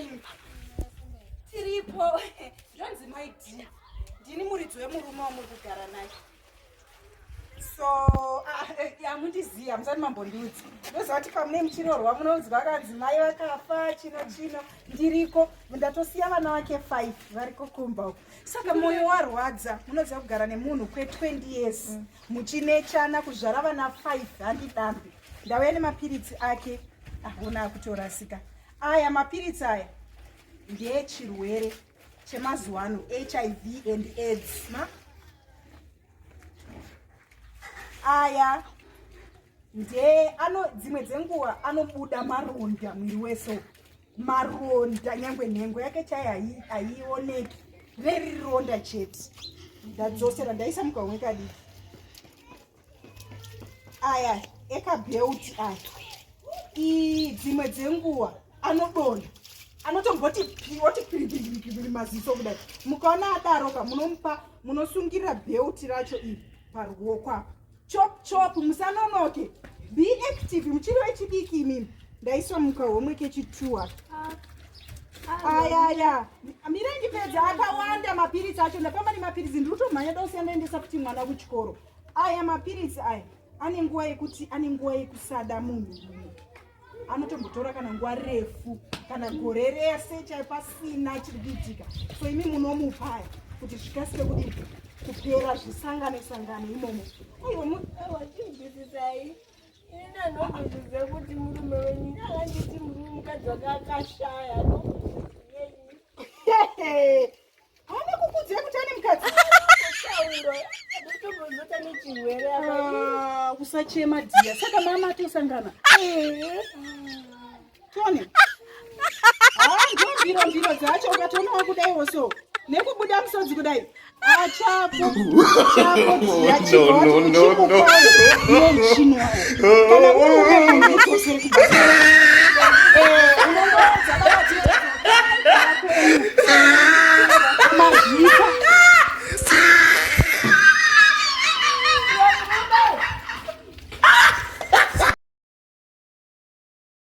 chaimba. Tiripo. Zvanzi my dear. Ndini muridzi wemurume wamuri kugara naye. So, mundiziva, musati mambondiudza. Ndoziva kuti pamune muchiroorwa munonzwa kanzi mai vakafa chino. Ndiriko, ndatosiya vana vake 5 variko kumba uko. Saka mwoyo warwadza, munoziva kugara nemunhu kwe20 years. Muchinechana kuzvara vana 5 handidambi. Ndauya nemapiritsi ake, ona akutorasika. Aya mapiritsi aya ndechirwere chemazuva ano, HIV and AIDS. Aya dzimwe dzenguva anobuda maronda mwiri wese, maronda nyangwe nhengo yake chaiyo haioneki, reri ronda chete. Ndadzosera ndaisa mukamwe kadiki. Aya ekabheuti aya dzimwe dzenguva anodonha, anotomboti piripiri maziso kudai. Mukaona adaroka munosungirira bheuti racho iri paruoko apa. Chop, musanonoke. Be active, muchiri wechidiki imimi. Ndaiswa mukahomwe kechituwa. Aya. Mirengi pedza akawanda mapiritsi acho. Ndapamba nemapiritsi ndirutomhanya dosiya ndaendesa kuti mwana kuchikoro. Aya mapiritsi aya ane nguva yekusada munhu. Anotombotora kana nguva refu, kana gore rese chaipasina chiri kuitika. So imi munomupa aya kuti zvikasike kuti kupera zvisangane imomo. Wachindisisai ina nobvunzise kuti murume wenyu akanditi muri mukadzi wakakashaya haana kukudziva kuti ane mukadzi tauro ndotombozota nechirwere usachema dhiya. Saka mama tosangana tone ndiro dzacho ukatonawo kudaiwo so nekubuda musodzi kudai chako dhiya chinochino kana uri